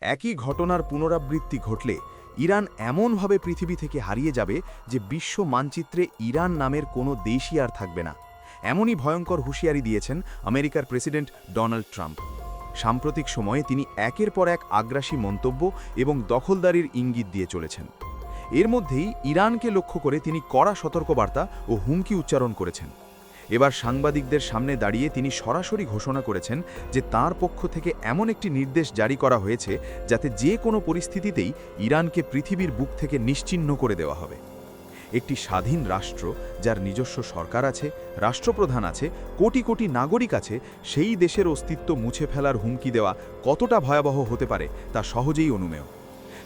একই ঘটনার পুনরাবৃত্তি ঘটলে ইরান এমনভাবে পৃথিবী থেকে হারিয়ে যাবে যে বিশ্ব মানচিত্রে ইরান নামের কোনো দেশই আর থাকবে না। এমনই ভয়ঙ্কর হুঁশিয়ারি দিয়েছেন আমেরিকার প্রেসিডেন্ট ডোনাল্ড ট্রাম্প। সাম্প্রতিক সময়ে তিনি একের পর এক আগ্রাসী মন্তব্য এবং দখলদারির ইঙ্গিত দিয়ে চলেছেন। এর মধ্যেই ইরানকে লক্ষ্য করে তিনি কড়া সতর্কবার্তা ও হুমকি উচ্চারণ করেছেন। এবার সাংবাদিকদের সামনে দাঁড়িয়ে তিনি সরাসরি ঘোষণা করেছেন যে তার পক্ষ থেকে এমন একটি নির্দেশ জারি করা হয়েছে যাতে যে কোনো পরিস্থিতিতেই ইরানকে পৃথিবীর বুক থেকে নিশ্চিহ্ন করে দেওয়া হবে। একটি স্বাধীন রাষ্ট্র যার নিজস্ব সরকার আছে, রাষ্ট্রপ্রধান আছে, কোটি কোটি নাগরিক আছে, সেই দেশের অস্তিত্ব মুছে ফেলার হুমকি দেওয়া কতটা ভয়াবহ হতে পারে তা সহজেই অনুমেয়।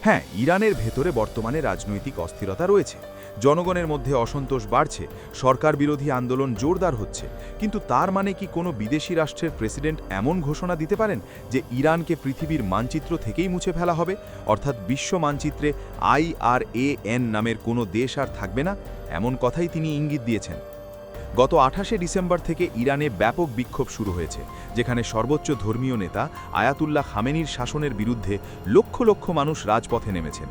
হ্যাঁ, ইরানের ভেতরে বর্তমানে রাজনৈতিক অস্থিরতা রয়েছে, জনগণের মধ্যে অসন্তোষ বাড়ছে, সরকার বিরোধী আন্দোলন জোরদার হচ্ছে, কিন্তু তার মানে কি কোনো বিদেশি রাষ্ট্রের প্রেসিডেন্ট এমন ঘোষণা দিতে পারেন যে ইরানকে পৃথিবীর মানচিত্র থেকেই মুছে ফেলা হবে, অর্থাৎ বিশ্ব মানচিত্রে IRAN নামের কোনো দেশ আর থাকবে না? এমন কথাই তিনি ইঙ্গিত দিয়েছেন। গত 28শে ডিসেম্বর থেকে ইরানে ব্যাপক বিক্ষোভ শুরু হয়েছে, যেখানে সর্বোচ্চ ধর্মীয় নেতা আয়াতুল্লাহ খামেনির শাসনের বিরুদ্ধে লক্ষ লক্ষ মানুষ রাজপথে নেমেছেন।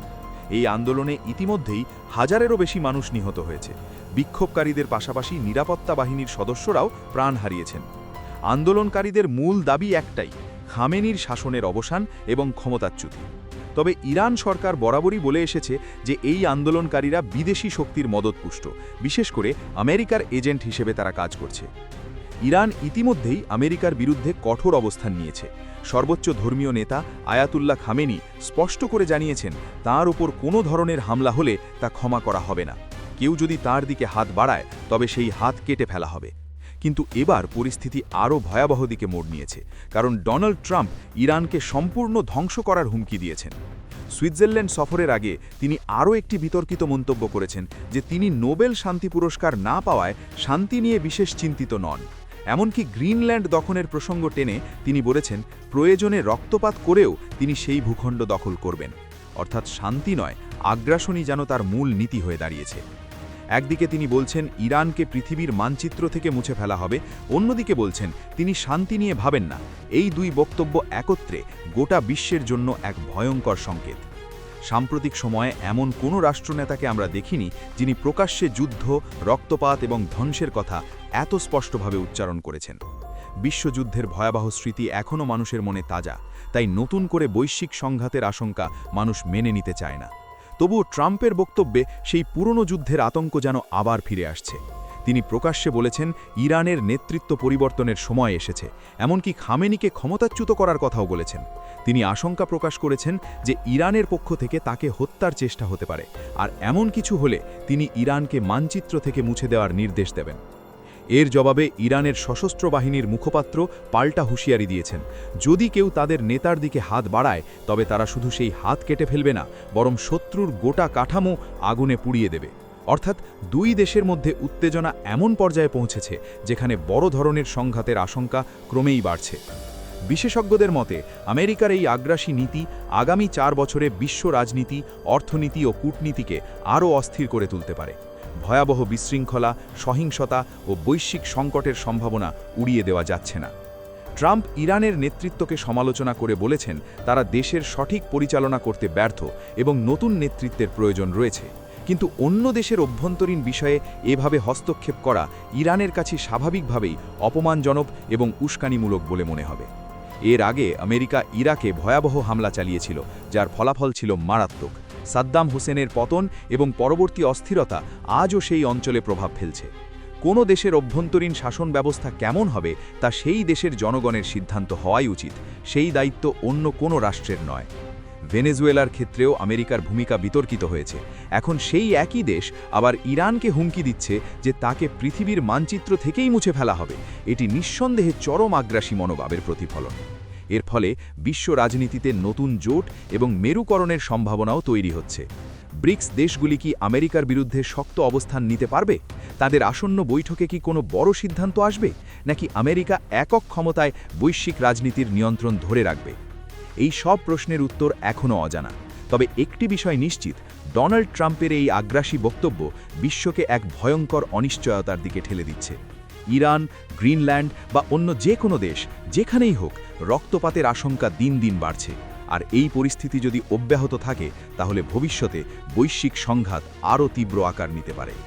এই আন্দোলনে ইতিমধ্যেই হাজারেরও বেশি মানুষ নিহত হয়েছে। বিক্ষোভকারীদের পাশাপাশি নিরাপত্তা বাহিনীর সদস্যরাও প্রাণ হারিয়েছেন। আন্দোলনকারীদের মূল দাবি একটাই: খামেনির শাসনের অবসান এবং ক্ষমতাচ্যুতি। তবে ইরান সরকার বরাবরই বলে এসেছে যে এই আন্দোলনকারীরা বিদেশি শক্তির মদতপুষ্ট, বিশেষ করে আমেরিকার এজেন্ট হিসেবে তারা কাজ করছে। ইরান ইতিমধ্যেই আমেরিকার বিরুদ্ধে কঠোর অবস্থান নিয়েছে। সর্বোচ্চ ধর্মীয় নেতা আয়াতুল্লাহ খামেনি স্পষ্ট করে জানিয়েছেন, তার উপর কোনো ধরনের হামলা হলে তা ক্ষমা করা হবে না। কেউ যদি তার দিকে হাত বাড়ায় তবে সেই হাত কেটে ফেলা হবে। কিন্তু এবার পরিস্থিতি আরও ভয়াবহ দিকে মোড় নিয়েছে, কারণ ডোনাল্ড ট্রাম্প ইরানকে সম্পূর্ণ ধ্বংস করার হুমকি দিয়েছেন। সুইজারল্যান্ড সফরের আগে তিনি আরও একটি বিতর্কিত মন্তব্য করেছেন যে তিনি নোবেল শান্তি পুরস্কার না পাওয়ায় শান্তি নিয়ে বিশেষ চিন্তিত নন। এমনকি গ্রিনল্যান্ড দখলের প্রসঙ্গ টেনে তিনি বলেছেন, প্রয়োজনে রক্তপাত করেও তিনি সেই ভূখণ্ড দখল করবেন। অর্থাৎ শান্তি নয়, আগ্রাসনই যেন তার মূল নীতি হয়ে দাঁড়িয়েছে। একদিকে তিনি বলছেন ইরানকে পৃথিবীর মানচিত্র থেকে মুছে ফেলা হবে, অন্যদিকে বলছেন তিনি শান্তি নিয়ে ভাবেন না। এই দুই বক্তব্য একত্রে গোটা বিশ্বের জন্য এক ভয়ঙ্কর সংকেত। সাম্প্রতিক সময়ে এমন কোনো রাষ্ট্রনেতাকে আমরা দেখিনি যিনি প্রকাশ্যে যুদ্ধ, রক্তপাত এবং ধ্বংসের কথা এত স্পষ্টভাবে উচ্চারণ করেছেন। বিশ্বযুদ্ধের ভয়াবহ স্মৃতি এখনও মানুষের মনে তাজা, তাই নতুন করে বৈশ্বিক সংঘাতের আশঙ্কা মানুষ মেনে নিতে চায় না। তবুও ট্রাম্পের বক্তব্যে সেই পুরনো যুদ্ধের আতঙ্ক যেন আবার ফিরে আসছে। তিনি প্রকাশ্যে বলেছেন ইরানের নেতৃত্ব পরিবর্তনের সময় এসেছে, এমনকি খামেনিকে ক্ষমতাচ্যুত করার কথাও বলেছেন। তিনি আশঙ্কা প্রকাশ করেছেন যে ইরানের পক্ষ থেকে তাকে হত্যার চেষ্টা হতে পারে, আর এমন কিছু হলে তিনি ইরানকে মানচিত্র থেকে মুছে দেওয়ার নির্দেশ দেবেন। এর জবাবে ইরানের সশস্ত্র বাহিনীর মুখপাত্র পাল্টা হুঁশিয়ারি দিয়েছেন, যদি কেউ তাদের নেতার দিকে হাত বাড়ায় তবে তারা শুধু সেই হাত কেটে ফেলবে না, বরং শত্রুর গোটা কাঠামো আগুনে পুড়িয়ে দেবে। অর্থাৎ দুই দেশের মধ্যে উত্তেজনা এমন পর্যায়ে পৌঁছেছে যেখানে বড় ধরনের সংঘাতের আশঙ্কা ক্রমেই বাড়ছে। বিশেষজ্ঞদের মতে আমেরিকার এই আগ্রাসী নীতি আগামী 4 বছরে বিশ্ব রাজনীতি, অর্থনীতি ও কূটনীতিকে আরও অস্থির করে তুলতে পারে। ভয়াবহ বিশৃঙ্খলা, সহিংসতা ও বৈশ্বিক সংকটের সম্ভাবনা উড়িয়ে দেওয়া যাচ্ছে না। ট্রাম্প ইরানের নেতৃত্বকে সমালোচনা করে বলেছেন তারা দেশের সঠিক পরিচালনা করতে ব্যর্থ এবং নতুন নেতৃত্বের প্রয়োজন রয়েছে। কিন্তু অন্য দেশের অভ্যন্তরীণ বিষয়ে এভাবে হস্তক্ষেপ করা ইরানের কাছে স্বাভাবিকভাবেই অপমানজনক এবং উস্কানিমূলক বলে মনে হবে। এর আগে আমেরিকা ইরাকে ভয়াবহ হামলা চালিয়েছিল, যার ফলাফল ছিল মারাত্মক। সাদ্দাম হোসেনের পতন এবং পরবর্তী অস্থিরতা আজও সেই অঞ্চলে প্রভাব ফেলছে। কোনো দেশের অভ্যন্তরীণ শাসন ব্যবস্থা কেমন হবে তা সেই দেশের জনগণের সিদ্ধান্ত হওয়াই উচিত, সেই দায়িত্ব অন্য কোনো রাষ্ট্রের নয়। ভেনেজুয়েলার ক্ষেত্রেও আমেরিকার ভূমিকা বিতর্কিত হয়েছে। এখন সেই একই দেশ আবার ইরানকে হুমকি দিচ্ছে যে তাকে পৃথিবীর মানচিত্র থেকেই মুছে ফেলা হবে। এটি নিঃসন্দেহে চরম আগ্রাসী মনোভাবের প্রতিফলন। এর ফলে বিশ্ব রাজনীতিতে নতুন জোট এবং মেরুকরণের সম্ভাবনাও তৈরি হচ্ছে। ব্রিক্স দেশগুলি কি আমেরিকার বিরুদ্ধে শক্ত অবস্থান নিতে পারবে? তাদের আসন্ন বৈঠকে কি কোনো বড় সিদ্ধান্ত আসবে, নাকি আমেরিকা একক ক্ষমতায় বৈশ্বিক রাজনীতির নিয়ন্ত্রণ ধরে রাখবে? এই সব প্রশ্নের উত্তর এখনও অজানা। তবে একটি বিষয় নিশ্চিত, ডোনাল্ড ট্রাম্পের এই আগ্রাসী বক্তব্য বিশ্বকে এক ভয়ঙ্কর অনিশ্চয়তার দিকে ঠেলে দিচ্ছে। ইরান, গ্রিনল্যান্ড বা অন্য যে কোনো দেশ যেখানেই হোক, রক্তপাতের আশঙ্কা দিন দিন বাড়ছে। আর এই পরিস্থিতি যদি অব্যাহত থাকে তাহলে ভবিষ্যতে বৈশ্বিক সংঘাত আরও তীব্র আকার নিতে পারে।